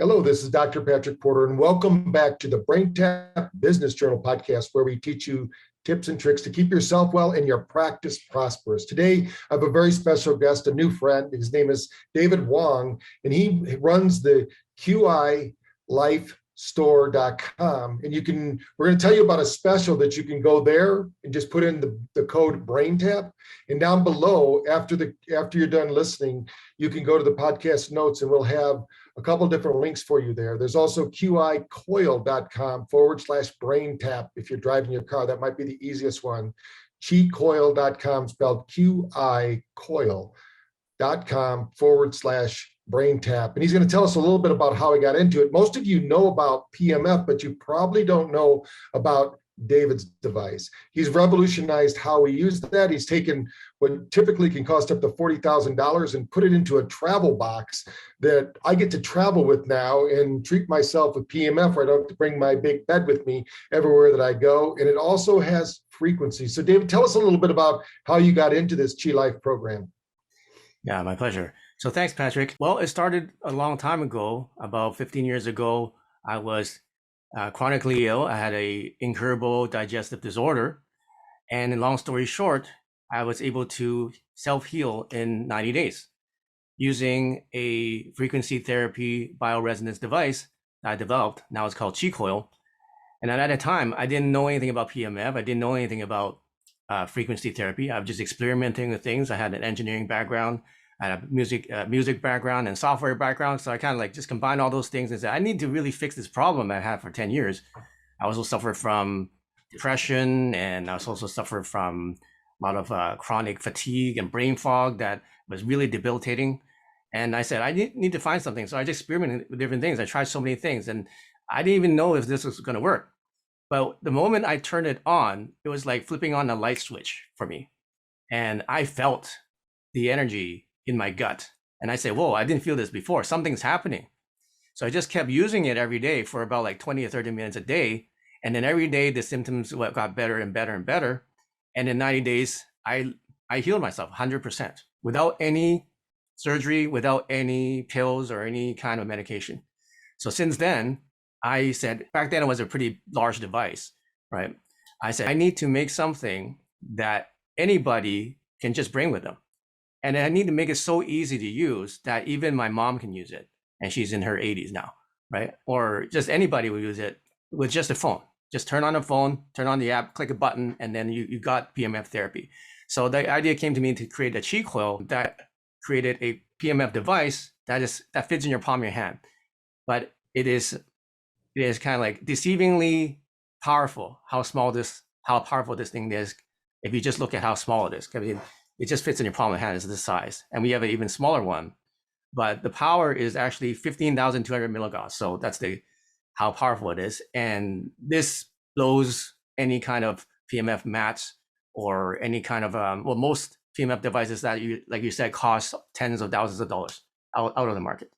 Hello, this is Dr. Patrick Porter, and welcome back to the Braintap Business Journal podcast, where we teach you tips and tricks to keep yourself well and your practice prosperous. Today, I have a very special guest, a new friend. His name is David Wong, and he runs the Qi Store.com. And we're going to tell you about a special that you can go there and just put in the code Braintap. And down below, after you're done listening, you can go to the podcast notes and we'll have a couple different links for you there. There's also QICoil.com/Braintap. If you're driving your car, that might be the easiest one. QiCoil.com, spelled QICoil.com/Braintap. And he's going to tell us a little bit about how he got into it. Most of you know about PEMF, but you probably don't know about David's device. He's revolutionized how we use that. He's taken what typically can cost up to $40,000 and put it into a travel box that I get to travel with now and treat myself with PEMF, where I don't have to bring my big bed with me everywhere that I go. And it also has frequency. So David, tell us a little bit about how you got into this Qi Life program. Yeah, my pleasure. So thanks, Patrick. Well, it started a long time ago. About 15 years ago, I was chronically ill. I had a incurable digestive disorder. And in long story short, I was able to self-heal in 90 days using a frequency therapy bioresonance device that I developed. Now it's called Qi Coil. And at that time, I didn't know anything about PEMF. I didn't know anything about frequency therapy. I was just experimenting with things. I had an engineering background. I had a music background and software background. So I kind of like just combined all those things and said, I need to really fix this problem I had for 10 years. I also suffered from depression, and I also suffered from a lot of chronic fatigue and brain fog that was really debilitating. And I said, I need to find something. So I just experimented with different things. I tried so many things and I didn't even know if this was going to work. But the moment I turned it on, it was like flipping on a light switch for me. And I felt the energy in my gut. And I said, whoa, I didn't feel this before. Something's happening. So I just kept using it every day for about like 20 or 30 minutes a day. And then every day the symptoms got better and better and better. And in 90 days, I healed myself 100% without any surgery, without any pills or any kind of medication. So since then, I said, back then it was a pretty large device, right? I said, I need to make something that anybody can just bring with them. And I need to make it so easy to use that even my mom can use it. And she's in her 80s now, right? Or just anybody will use it with just a phone. Just turn on a phone, turn on the app, click a button, and then you got PEMF therapy. So the idea came to me to create a Qi Coil that created a PEMF device that fits in your palm of your hand. But it is kind of like deceivingly powerful how powerful this thing is if you just look at how small it is. I mean, it just fits in your palm of the hand. It's this size. And we have an even smaller one, but the power is actually 15,200 milligauss. So that's how powerful it is. And this blows any kind of PEMF mats or any kind of, most PEMF devices that like you said, cost tens of thousands of dollars out of the market.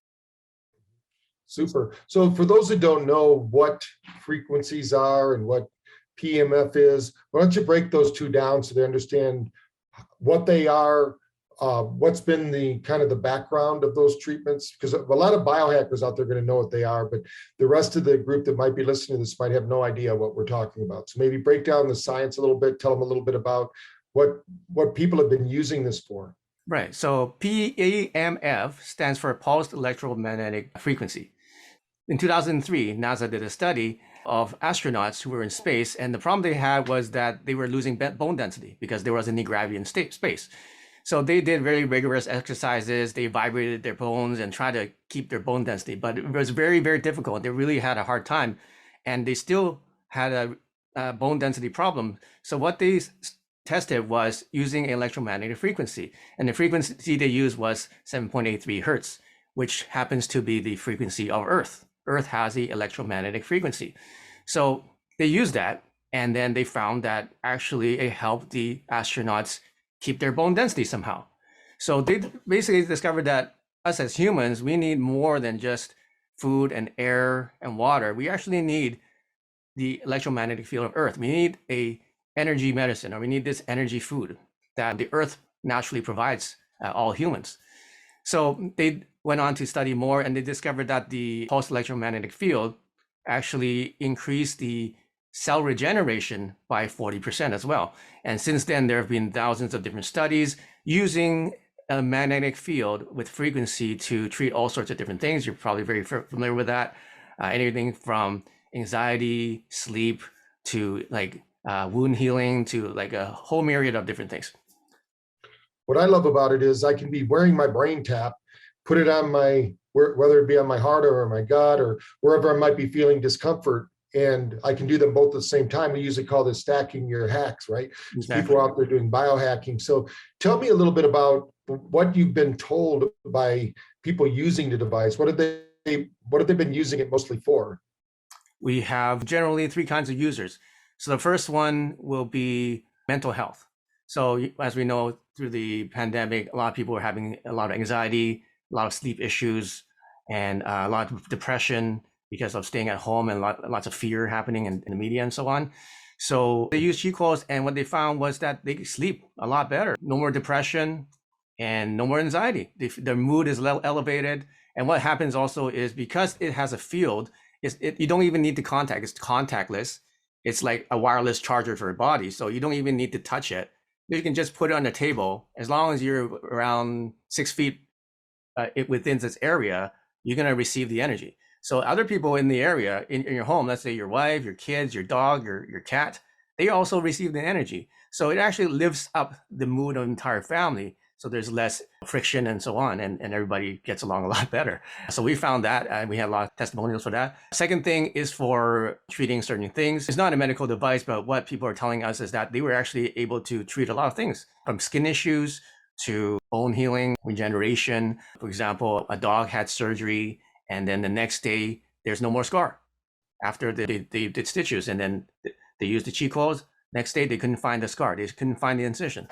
Super. So for those that don't know what frequencies are and what PEMF is, why don't you break those two down so they understand what they are, what's been the kind of the background of those treatments? Because a lot of biohackers out there are going to know what they are, but the rest of the group that might be listening to this might have no idea what we're talking about. So maybe break down the science a little bit, tell them a little bit about what people have been using this for. Right. So PEMF stands for pulsed electromagnetic frequency. In 2003, NASA did a study of astronauts who were in space, and the problem they had was that they were losing bone density because there wasn't any gravity in space. So they did very rigorous exercises. They vibrated their bones and tried to keep their bone density, but it was very, very difficult. They really had a hard time, and they still had a bone density problem. So what they tested was using electromagnetic frequency, and the frequency they used was 7.83 hertz, which happens to be the frequency of Earth. Earth has the electromagnetic frequency. So they used that, and then they found that actually it helped the astronauts keep their bone density somehow. So they basically discovered that us as humans, we need more than just food and air and water. We actually need the electromagnetic field of Earth. We need a energy medicine, or we need this energy food that the Earth naturally provides all humans. So they went on to study more, and they discovered that the pulse electromagnetic field actually increased the cell regeneration by 40% as well. And since then, there have been thousands of different studies using a magnetic field with frequency to treat all sorts of different things. You're probably very familiar with that. Anything from anxiety, sleep, to like wound healing, to like a whole myriad of different things. What I love about it is I can be wearing my Braintap, put it on my, whether it be on my heart or my gut or wherever I might be feeling discomfort, and I can do them both at the same time. We usually call this stacking your hacks, right? Exactly. People are out there doing biohacking. So tell me a little bit about what you've been told by people using the device. What have they been using it mostly for? We have generally three kinds of users. So the first one will be mental health. So as we know, through the pandemic, a lot of people are having a lot of anxiety, a lot of sleep issues, and a lot of depression because of staying at home, and lots of fear happening in the media and so on. So they use Qi Coils, and what they found was that they sleep a lot better. No more depression and no more anxiety. Their mood is elevated. And what happens also is, because it has a field, you don't even need to contact. It's contactless. It's like a wireless charger for your body. So you don't even need to touch it. You can just put it on the table. As long as you're around 6 feet within this area, you're going to receive the energy. So other people in the area, in your home, let's say your wife, your kids, your dog, your cat, they also receive the energy. So it actually lifts up the mood of the entire family. So there's less friction and so on, and everybody gets along a lot better. So we found that, and we had a lot of testimonials for that. Second thing is for treating certain things. It's not a medical device, but what people are telling us is that they were actually able to treat a lot of things, from skin issues to bone healing, regeneration. For example, a dog had surgery, and then the next day, there's no more scar after they did stitches, and then they used the Qi Coils. Next day, they couldn't find the scar. They couldn't find the incision.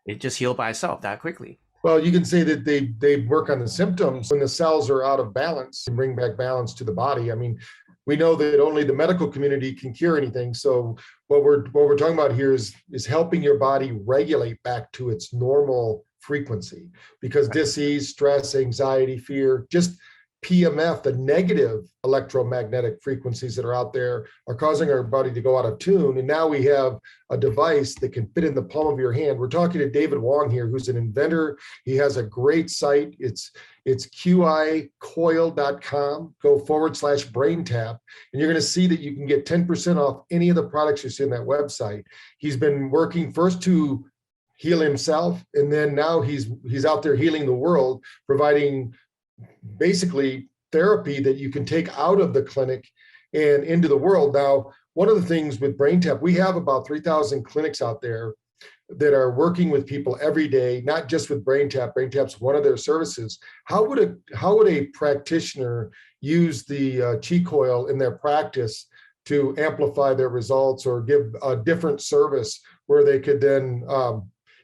It just healed by itself that quickly. Well, you can say that they work on the symptoms when the cells are out of balance and bring back balance to the body. I mean, we know that only the medical community can cure anything. So what we're talking about here is helping your body regulate back to its normal frequency, because disease, stress, anxiety, fear, just PEMF, the negative electromagnetic frequencies that are out there, are causing our body to go out of tune. And now we have a device that can fit in the palm of your hand. We're talking to David Wong here, who's an inventor. He has a great site. It's QIcoil.com. Go /Braintap. And you're going to see that you can get 10% off any of the products you see on that website. He's been working first to heal himself, and then now he's out there healing the world, providing basically therapy that you can take out of the clinic and into the world. Now, one of the things with Braintap, we have about 3,000 clinics out there that are working with people every day, not just with Braintap. Braintap's one of their services. How would a practitioner use the Qi Coil in their practice to amplify their results, or give a different service where they could then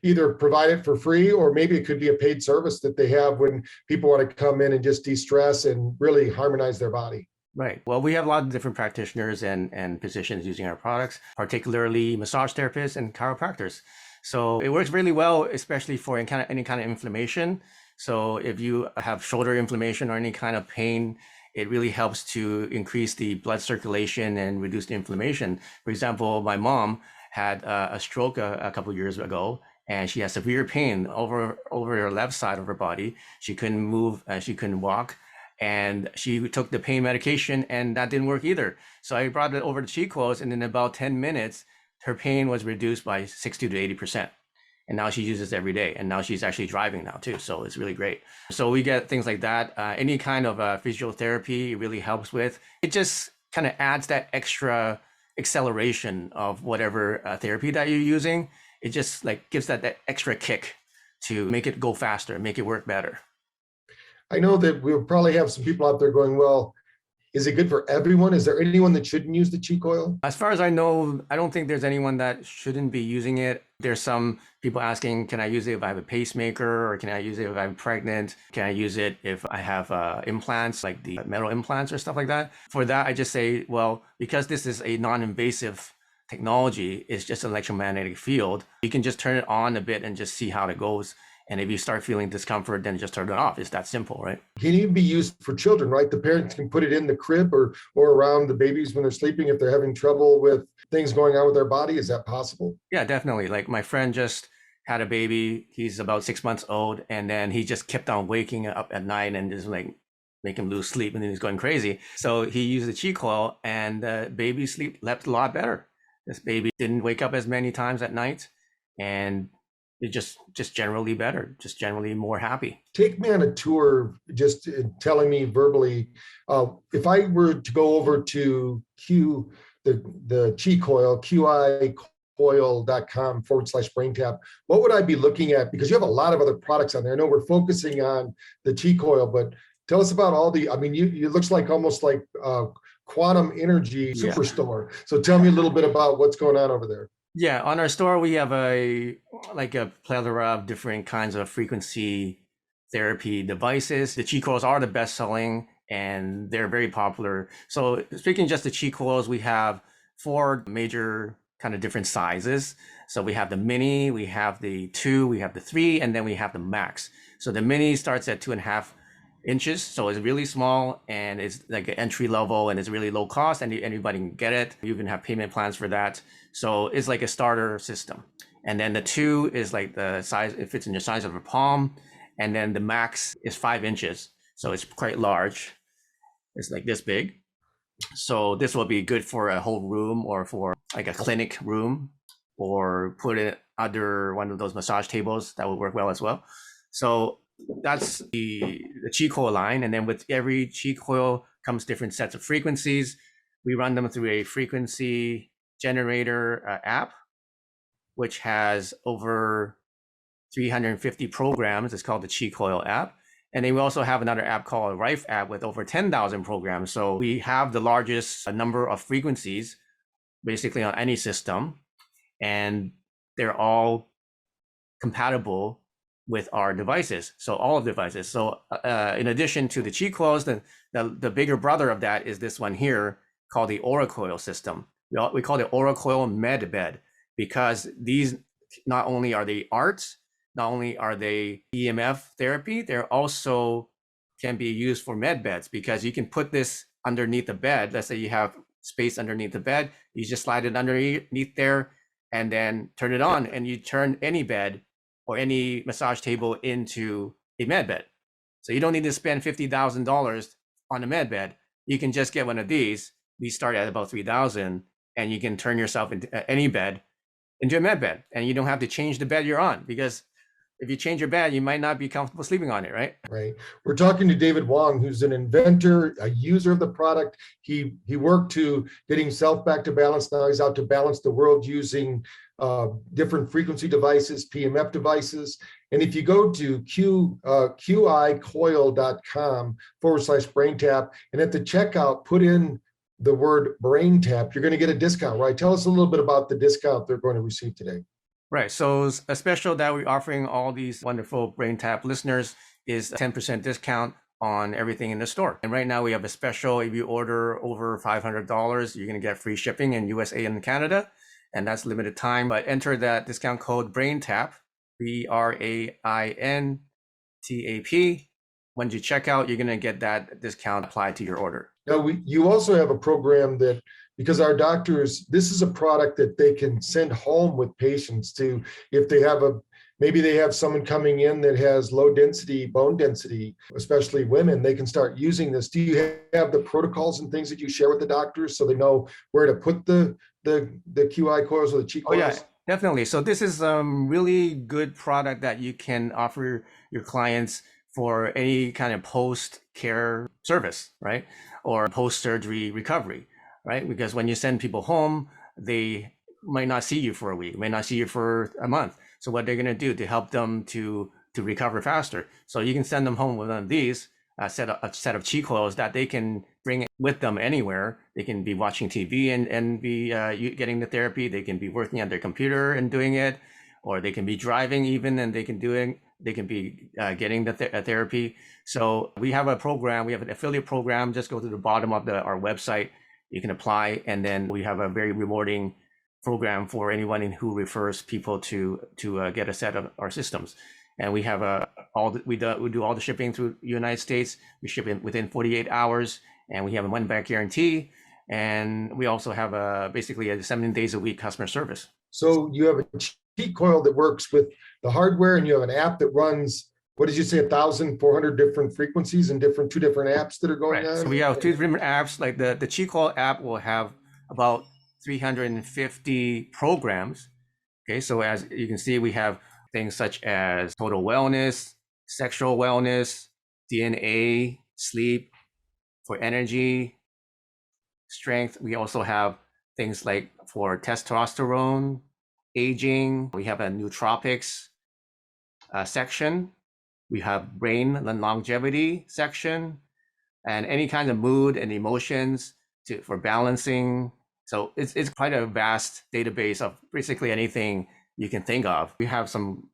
either provide it for free, or maybe it could be a paid service that they have when people want to come in and just de-stress and really harmonize their body? Right. Well, we have a lot of different practitioners and physicians using our products, particularly massage therapists and chiropractors. So it works really well, especially for any kind of inflammation. So if you have shoulder inflammation or any kind of pain, it really helps to increase the blood circulation and reduce the inflammation. For example, my mom had a stroke a couple of years ago, and she has severe pain over her left side of her body. She couldn't move, she couldn't walk, and she took the pain medication, and that didn't work either. So I brought it over to Qi Coils, and in about 10 minutes, her pain was reduced by 60 to 80%. And now she uses it every day, and now she's actually driving now too. So it's really great. So we get things like that. Any kind of physiotherapy really helps with. It just kind of adds that extra acceleration of whatever therapy that you're using. It just like gives that extra kick to make it go faster, make it work better. I know that we'll probably have some people out there going, well, is it good for everyone? Is there anyone that shouldn't use the Qi Coil? As far as I know, I don't think there's anyone that shouldn't be using it. There's some people asking, can I use it if I have a pacemaker, or can I use it if I'm pregnant? Can I use it if I have implants, like the metal implants or stuff like that? For that, I just say, well, because this is a non-invasive technology, it's just an electromagnetic field, you can just turn it on a bit and just see how it goes. And if you start feeling discomfort, then just turn it off. It's that simple, right? It can even be used for children, right? The parents can put it in the crib or around the babies when they're sleeping if they're having trouble with things going on with their body. Is that possible? Yeah, definitely. Like my friend just had a baby. He's about 6 months old, and then he just kept on waking up at night and just like make him lose sleep, and then he's going crazy. So he used the Qi Coil, and the baby slept a lot better. This baby didn't wake up as many times at night, and it just generally better, just generally more happy. Take me on a tour, just telling me verbally, if I were to go over to the Qi Coil, QIcoil.com/Braintap, what would I be looking at? Because you have a lot of other products on there. I know we're focusing on the Qi Coil, but tell us about all the, I mean, it looks like almost like quantum energy superstore. So tell me a little bit about what's going on over there. Yeah, on our store, we have a plethora of different kinds of frequency therapy devices. The Qi Coils are the best selling and they're very popular. So speaking just the Qi Coils, we have 4 major kind of different sizes. So we have the mini, we have the 2, we have the 3, and then we have the max. So the mini starts at 2.5 inches, so it's really small and it's like an entry level and it's really low cost and anybody can get it. You even have payment plans for that. So it's like a starter system. And then the 2 is like the size, it fits in the size of a palm. And then the max is 5 inches. So it's quite large. It's like this big. So this will be good for a whole room or for like a clinic room, or put it under one of those massage tables. That would work well as well. So that's the Qi Coil line. And then with every Qi Coil comes different sets of frequencies. We run them through a frequency generator app, which has over 350 programs. It's called the Qi Coil app. And then we also have another app called Rife app with over 10,000 programs. So we have the largest number of frequencies basically on any system, and they're all compatible with our devices. So all of the devices. So in addition to the Qi Coils, the bigger brother of that is this one here called the Aura Coil system. We call it Aura Coil Med Bed, because these not only are they arts, not only are they PEMF therapy, they're also can be used for med beds, because you can put this underneath the bed. Let's say you have space underneath the bed, you just slide it underneath there and then turn it on, and you turn any bed or any massage table into a med bed. So you don't need to spend $50,000 on a med bed. You can just get one of these. These start at about $3,000, and you can turn yourself into any bed into a med bed, and you don't have to change the bed you're on, because if you change your bed, you might not be comfortable sleeping on it, right? Right. We're talking to David Wong, who's an inventor, a user of the product. He worked to get himself back to balance. Now he's out to balance the world using different frequency devices, PMF devices. And if you go to QIcoil.com/Braintap, and at the checkout, put in the word Braintap, you're going to get a discount, right? Tell us a little bit about the discount they're going to receive today. Right. So a special that we're offering all these wonderful Braintap listeners is a 10% discount on everything in the store. And right now we have a special. If you order over $500, you're going to get free shipping in USA and Canada. And that's limited time. But enter that discount code Braintap, BRAINTAP. Once you check out, you're going to get that discount applied to your order. Now, you also have a program that, because our doctors, this is a product that they can send home with patients to, if they have maybe they have someone coming in that has low density bone density, especially women, they can start using this. Do you have the protocols and things that you share with the doctors so they know where to put the QI coils or the Qi coils? Oh, yeah, definitely. So this is a really good product that you can offer your clients for any kind of post-care service, right? Or post-surgery recovery, right? Because when you send people home, they might not see you for a week, may not see you for a month. So what they're going to do to help them to recover faster. So you can send them home with one of these, a set of Qi coils that they can bring with them anywhere. They can be watching TV and be getting the therapy. They can be working on their computer and doing it, or they can be driving even, and they can be getting the therapy. So we have a program, we have an affiliate program. Just go to the bottom of our website. You can apply, and then we have a very rewarding program for anyone who refers people to get a set of our systems. and we have we do all the shipping through the United States. We ship it within 48 hours, and we have a money-back guarantee. And we also have basically a 7 days a week customer service. So you have a Qi Coil that works with the hardware, and you have an app that runs, what did you say, 1,400 different frequencies and two different apps that are going on? So we have 2 different apps. Like the Qi Coil app will have about 350 programs. Okay, so as you can see, we have things such as total wellness, sexual wellness, DNA, sleep, for energy, strength. We also have things like for testosterone, aging. We have a nootropics section. We have brain and longevity section, and any kind of mood and emotions for balancing. So it's quite a vast database of basically anything you can think of. We have some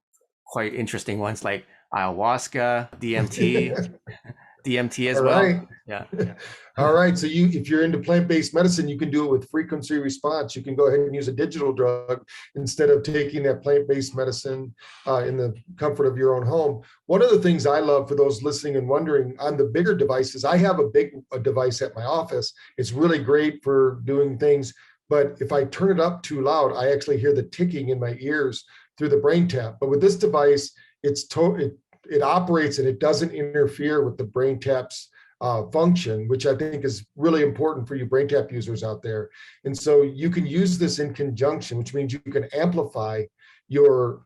quite interesting ones like ayahuasca, DMT, DMT as well. Right. Yeah. All right. So if you're into plant-based medicine, you can do it with frequency response. You can go ahead and use a digital drug instead of taking that plant-based medicine in the comfort of your own home. One of the things I love, for those listening and wondering, on the bigger devices, I have a big device at my office. It's really great for doing things, but if I turn it up too loud, I actually hear the ticking in my ears through the Braintap. But with this device, it operates and it doesn't interfere with the Braintap's function, which I think is really important for you Braintap users out there. And so you can use this in conjunction, which means you can amplify your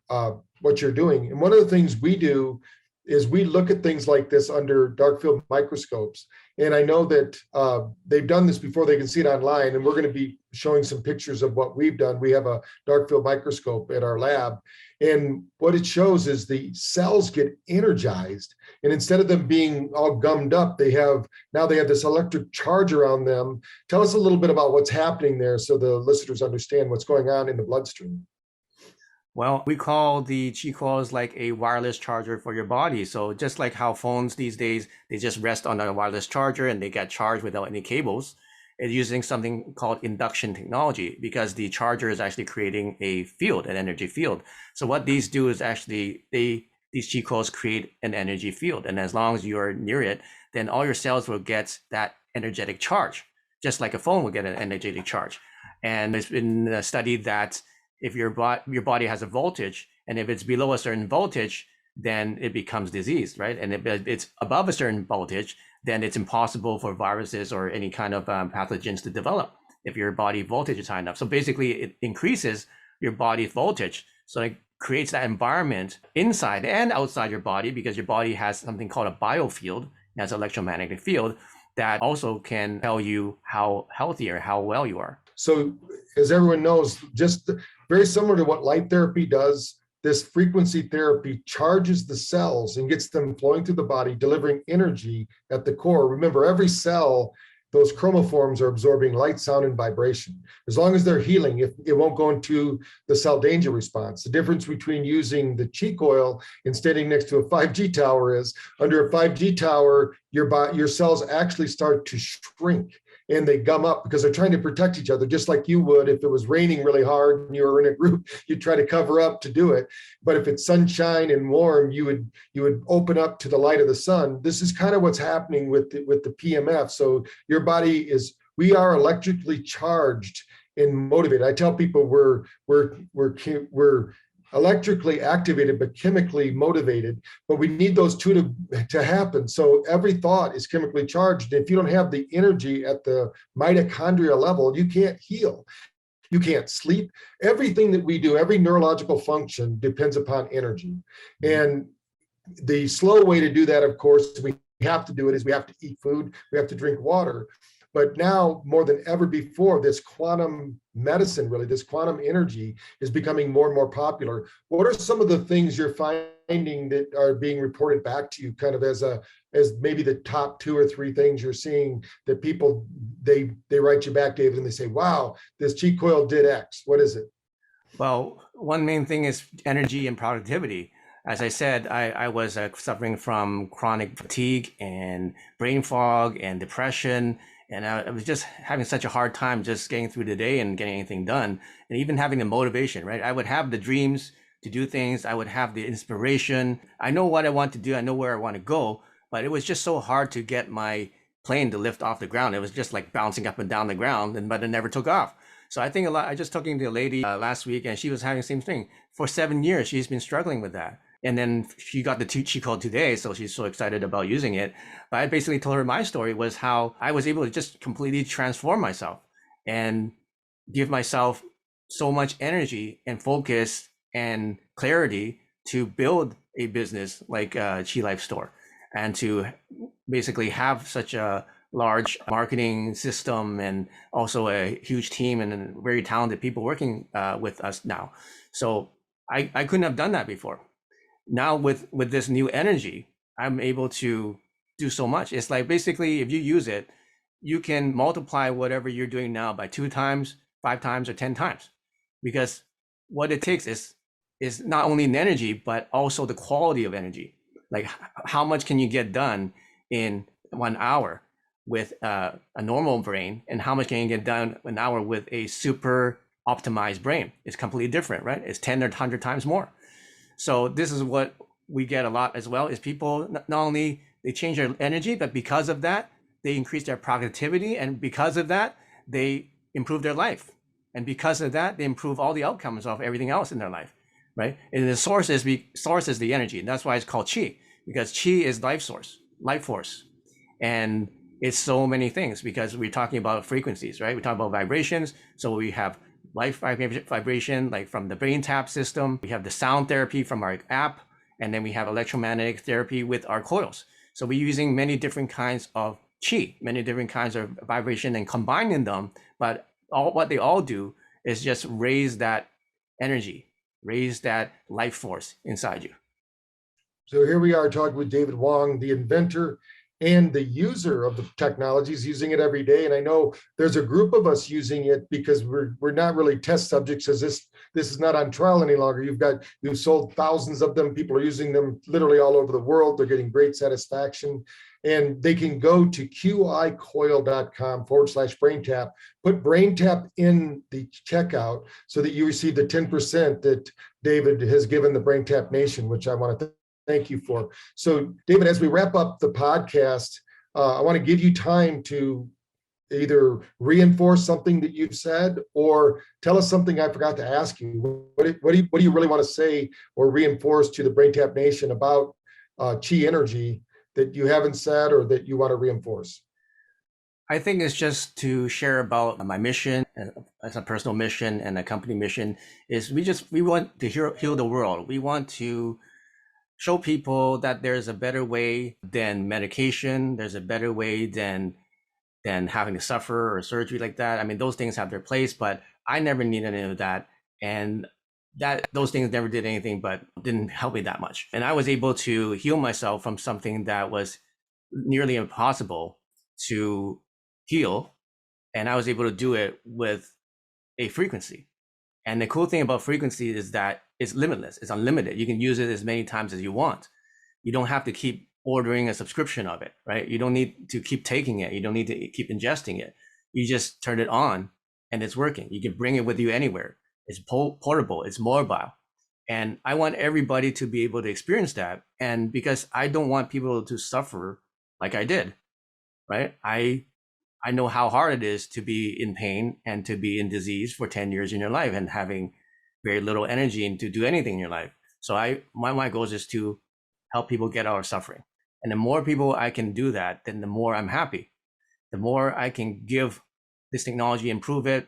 what you're doing. And one of the things we do is we look at things like this under dark field microscopes. And I know that they've done this before. They can see it online, and we're going to be showing some pictures of what we've done. We have a dark field microscope at our lab, and what it shows is the cells get energized, and instead of them being all gummed up, now they have this electric charge around them. Tell us a little bit about what's happening there so the listeners understand what's going on in the bloodstream. Well, we call the Qi Coils like a wireless charger for your body. So just like how phones these days, they just rest on a wireless charger and they get charged without any cables. It's using something called induction technology, because the charger is actually creating a field, an energy field. So what these do is actually these Qi Coils create an energy field. And as long as you're near it, then all your cells will get that energetic charge, just like a phone will get an energetic charge. And it's been studied that if your body has a voltage, and if it's below a certain voltage, then it becomes diseased, right? And if it's above a certain voltage, then it's impossible for viruses or any kind of pathogens to develop if your body voltage is high enough. So basically, it increases your body's voltage. So it creates that environment inside and outside your body, because your body has something called a biofield, has an electromagnetic field that also can tell you how healthy or how well you are. So as everyone knows, just very similar to what light therapy does, this frequency therapy charges the cells and gets them flowing through the body, delivering energy at the core. Remember, every cell, those chromoforms are absorbing light, sound, and vibration. As long as they're healing, it won't go into the cell danger response. The difference between using the Qi Coil and standing next to a 5G tower is, under a 5G tower, your cells actually start to shrink and they gum up because they're trying to protect each other, just like you would if it was raining really hard and you were in a group, you'd try to cover up to do it. But if it's sunshine and warm, you would open up to the light of the sun. This is kind of what's happening with the PEMF. So your body we are electrically charged and motivated. I tell people we're electrically activated but chemically motivated, but we need those two to happen. So every thought is chemically charged. If you don't have the energy at the mitochondrial level, you can't heal, you can't sleep. Everything that we do, every neurological function depends upon energy. And the slow way to do that, of course, we have to do it, is we have to eat food, we have to drink water. But now, more than ever before, this quantum medicine, really, this quantum energy is becoming more and more popular. What are some of the things you're finding that are being reported back to you, kind of as maybe the top 2 or 3 things you're seeing that people, they write you back, David, and they say, wow, this Qi Coil did X. What is it? Well, one main thing is energy and productivity. As I said, I was suffering from chronic fatigue and brain fog and depression. And I was just having such a hard time just getting through the day and getting anything done, and even having the motivation, right? I would have the dreams to do things. I would have the inspiration. I know what I want to do. I know where I want to go, but it was just so hard to get my plane to lift off the ground. It was just like bouncing up and down the ground, but it never took off. So I think a lot. I just talking to a lady last week, and she was having the same thing. For 7 years, she's been struggling with that. And then she got the Qi Coil today, so she's so excited about using it. But I basically told her my story was how I was able to just completely transform myself and give myself so much energy and focus and clarity to build a business like Qi Life Store, and to basically have such a large marketing system and also a huge team and very talented people working with us now. So I couldn't have done that before. Now with this new energy, I'm able to do so much. It's like basically if you use it, you can multiply whatever you're doing now by 2 times, 5 times, or 10 times. Because what it takes is not only an energy, but also the quality of energy. Like how much can you get done in 1 hour with a normal brain, and how much can you get done an hour with a super optimized brain? It's completely different, right? It's 10 or 100 times more. So this is what we get a lot as well, is people not only they change their energy, but because of that, they increase their productivity. And because of that, they improve their life. And because of that, they improve all the outcomes of everything else in their life, right? And the source is the energy. And that's why it's called Qi, because Qi is life source, life force. And it's so many things, because we're talking about frequencies, right? We talk about vibrations. So we have life vibration, like from the Braintap system. We have the sound therapy from our app, and then we have electromagnetic therapy with our coils. So we're using many different kinds of Qi, many different kinds of vibration, and combining them. But what they all do is just raise that energy, raise that life force inside you. So here we are talking with David Wong, the inventor and the user of the technologies, using it every day. And I know there's a group of us using it because we're not really test subjects, as this is not on trial any longer. You've sold thousands of them. People are using them literally all over the world. They're getting great satisfaction. And they can go to qicoil.com/Braintap, put Braintap in the checkout so that you receive the 10% that David has given the Braintap Nation, which I want to thank you for. So David, as we wrap up the podcast, I want to give you time to either reinforce something that you've said or tell us something I forgot to ask you. What do you really want to say or reinforce to the Braintap Nation about Qi energy that you haven't said or that you want to reinforce? I think it's just to share about my mission as a personal mission and a company mission. Is we want to heal the world. We want to show people that there's a better way than medication. There's a better way than having to suffer or surgery like that. I mean, those things have their place, but I never needed any of that. And those things never did anything but didn't help me that much. And I was able to heal myself from something that was nearly impossible to heal. And I was able to do it with a frequency. And the cool thing about frequency is that it's limitless, it's unlimited. You can use it as many times as you want. You don't have to keep ordering a subscription of it, right? You don't need to keep taking it. You don't need to keep ingesting it. You just turn it on and it's working. You can bring it with you anywhere. It's portable, it's mobile. And I want everybody to be able to experience that. And because I don't want people to suffer like I did, right? I know how hard it is to be in pain and to be in disease for 10 years in your life and having very little energy and to do anything in your life. So my goal is just to help people get out of suffering. And the more people I can do that, then the more I'm happy. The more I can give this technology, improve it,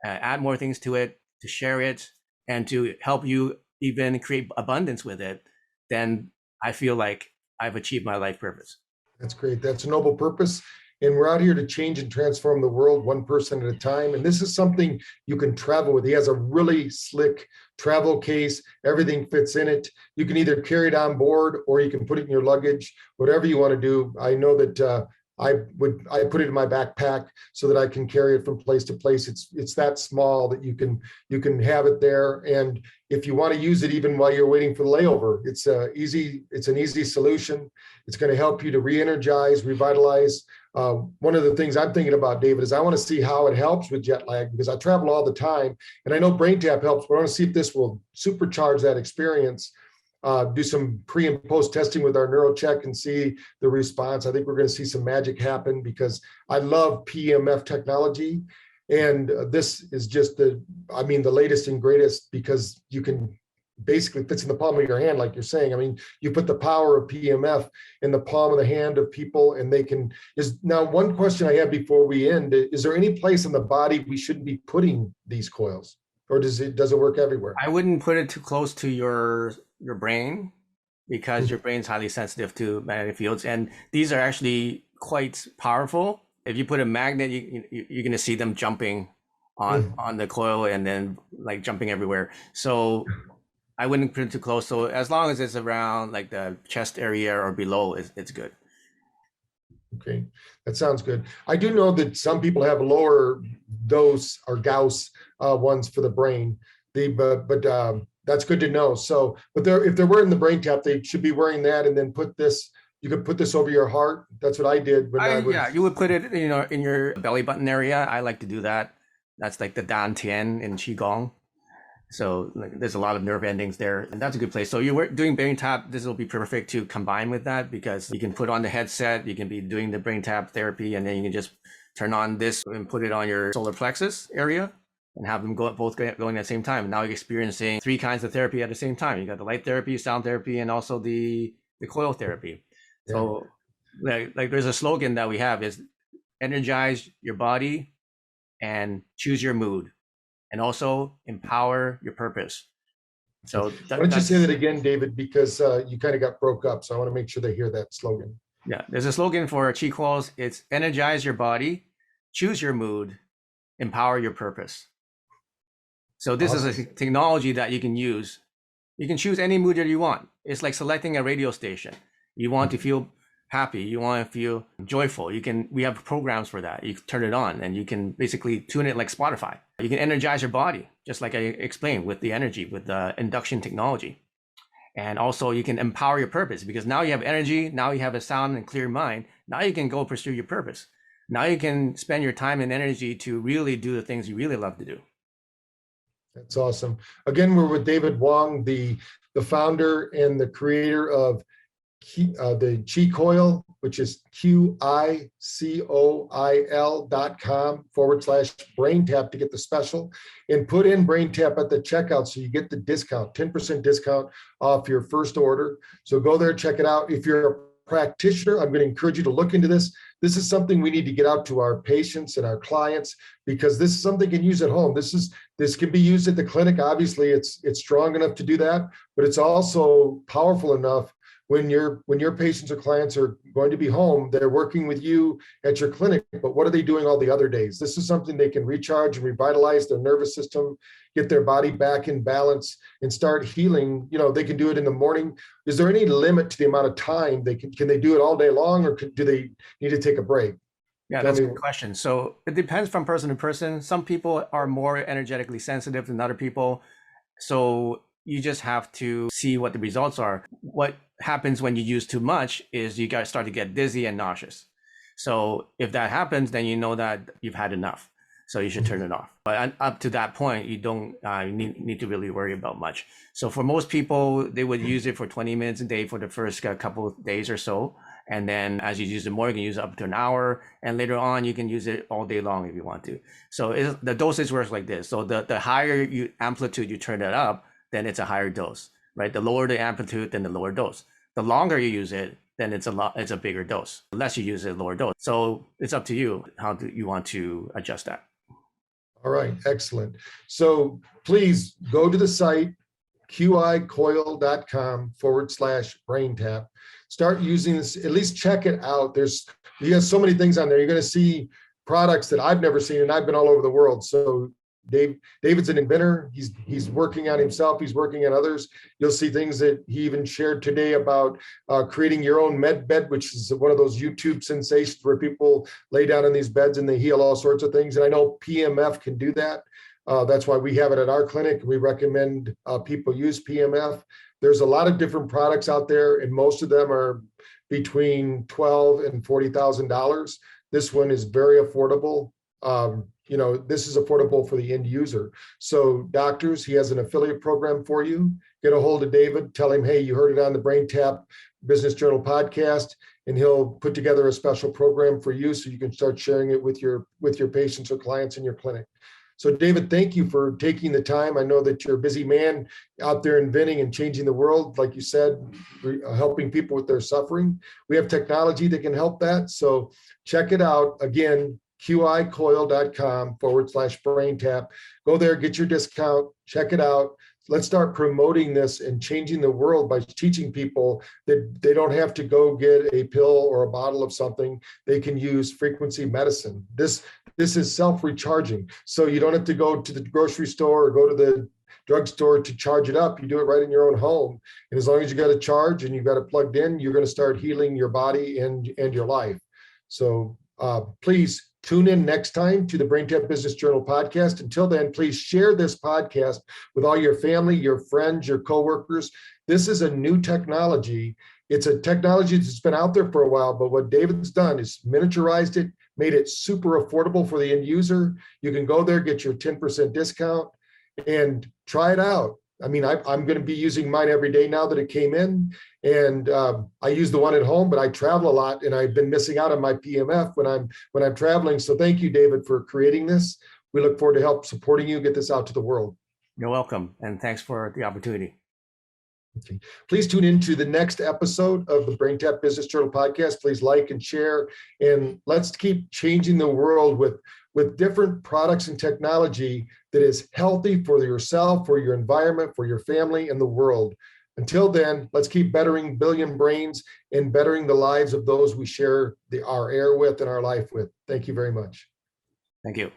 add more things to it, to share it, and to help you even create abundance with it, then I feel like I've achieved my life purpose. That's great. That's a noble purpose. And we're out here to change and transform the world one person at a time. And this is something you can travel with. He has a really slick travel case. Everything fits in it. You can either carry it on board or you can put it in your luggage, whatever you want to do. I know that I put it in my backpack so that I can carry it from place to place. It's that small that you can have it there. And if you want to use it even while you're waiting for the layover, it's an easy solution. It's going to help you to re-energize, revitalize. One of the things I'm thinking about, David, is I want to see how it helps with jet lag, because I travel all the time and I know Braintap helps, but I want to see if this will supercharge that experience. Do some pre and post testing with our NeuroCheck and see the response. I think we're going to see some magic happen, because I love PEMF technology. And this is just the latest and greatest, because you can basically fits in the palm of your hand, like you're saying. I mean, you put the power of PEMF in the palm of the hand of people, and they can. Now, one question I have before we end: is there any place in the body we shouldn't be putting these coils, or does it work everywhere? I wouldn't put it too close to your brain, because your brain's highly sensitive to magnetic fields, and these are actually quite powerful. If you put a magnet, you're going to see them jumping on the coil, and then like jumping everywhere. So I wouldn't put it too close. So as long as it's around like the chest area or below, it's good. Okay, that sounds good. I do know that some people have lower dose or Gauss ones for the brain. That's good to know. So, but if they're wearing the Braintap, they should be wearing that, and then put this. You could put this over your heart. That's what I did when I was. Yeah, you would put it, in your belly button area. I like to do that. That's like the Dan Tian in Qigong. So there's a lot of nerve endings there, and that's a good place. So you're doing Braintap. This will be perfect to combine with that, because you can put on the headset. You can be doing the Braintap therapy, and then you can just turn on this and put it on your solar plexus area, and have them both going at the same time. Now you're experiencing 3 kinds of therapy at the same time. You got the light therapy, sound therapy, and also the coil therapy. Yeah. So like there's a slogan that we have is energize your body and choose your mood, and also empower your purpose. So why don't you say that again, David, because you kind of got broke up. So I want to make sure they hear that slogan. Yeah, there's a slogan for Qi Coils. It's energize your body, choose your mood, empower your purpose. So this is a technology that you can use. You can choose any mood that you want. It's like selecting a radio station. You want to feel happy, you want to feel joyful. We have programs for that. You turn it on and you can basically tune it like Spotify. You can energize your body, just like I explained with the energy, with the induction technology. And also you can empower your purpose, because now you have energy, now you have a sound and clear mind. Now you can go pursue your purpose. Now you can spend your time and energy to really do the things you really love to do. That's awesome. Again, we're with David Wong, the founder and the creator of the Qi Coil, which is QICOIL.com/Braintap to get the special, and put in Braintap at the checkout so you get the discount, 10% discount off your first order. So go there, check it out. If you're a practitioner, I'm going to encourage you to look into this. This is something we need to get out to our patients and our clients, because this is something you can use at home. This can be used at the clinic. Obviously, it's strong enough to do that, but it's also powerful enough when your patients or clients are going to be home. They're working with you at your clinic, but what are they doing all the other days? This is something they can recharge and revitalize their nervous system, get their body back in balance, and start healing. They can do it in the morning. Is there any limit to the amount of time can they do it all day long, or do they need to take a break? Yeah, that's a good question. So it depends from person to person. Some people are more energetically sensitive than other people. So you just have to see what the results are. What happens when you use too much is you guys start to get dizzy and nauseous. So if that happens, then you know that you've had enough. So you should turn it off. But up to that point, you don't need to really worry about much. So for most people, they would use it for 20 minutes a day for the first couple of days or so. And then as you use it more, you can use it up to an hour. And later on, you can use it all day long if you want to. So the dosage works like this. So the higher amplitude you turn it up, then it's a higher dose, right? The lower the amplitude, then the lower dose. The longer you use it, then it's a bigger dose. The less you use it, lower dose. So it's up to you. How do you want to adjust that? All right, excellent. So please go to the site, QICoil.com/Braintap. Start using this, at least check it out. You have so many things on there. You're going to see products that I've never seen, and I've been all over the world. So David's an inventor. He's working on himself. He's working on others. You'll see things that he even shared today about creating your own med bed, which is one of those YouTube sensations where people lay down in these beds and they heal all sorts of things. And I know PEMF can do that. That's why we have it at our clinic. We recommend people use PEMF. There's a lot of different products out there, and most of them are between $12,000 and $40,000. This one is very affordable. This is affordable for the end user. So doctors, he has an affiliate program for you. Get a hold of David, tell him, hey, you heard it on the Braintap Business Journal podcast, and he'll put together a special program for you so you can start sharing it with your patients or clients in your clinic. So David, thank you for taking the time. I know that you're a busy man out there inventing and changing the world, like you said, helping people with their suffering. We have technology that can help that. So check it out. Again, qicoil.com/braintap. Go there, get your discount, check it out. Let's start promoting this and changing the world by teaching people that they don't have to go get a pill or a bottle of something. They can use frequency medicine. This is self-recharging. So you don't have to go to the grocery store or go to the drugstore to charge it up. You do it right in your own home. And as long as you got a charge and you've got it plugged in, you're going to start healing your body and your life. So please tune in next time to the Braintap Business Journal podcast. Until then, please share this podcast with all your family, your friends, your coworkers. This is a new technology. It's a technology that's been out there for a while, but what David's done is miniaturized it, made it super affordable for the end user. You can go there, get your 10% discount, and try it out. I mean, I'm going to be using mine every day now that it came in, and I use the one at home, but I travel a lot, and I've been missing out on my PEMF when I'm traveling. So thank you, David, for creating this. We look forward to help supporting you get this out to the world. You're welcome, and thanks for the opportunity. Okay. Please tune in to the next episode of the Braintap Business Journal podcast. Please like and share, and let's keep changing the world with different products and technology that is healthy for yourself, for your environment, for your family, and the world. Until then, let's keep bettering billion brains and bettering the lives of those we share our air with and our life with. Thank you very much. Thank you.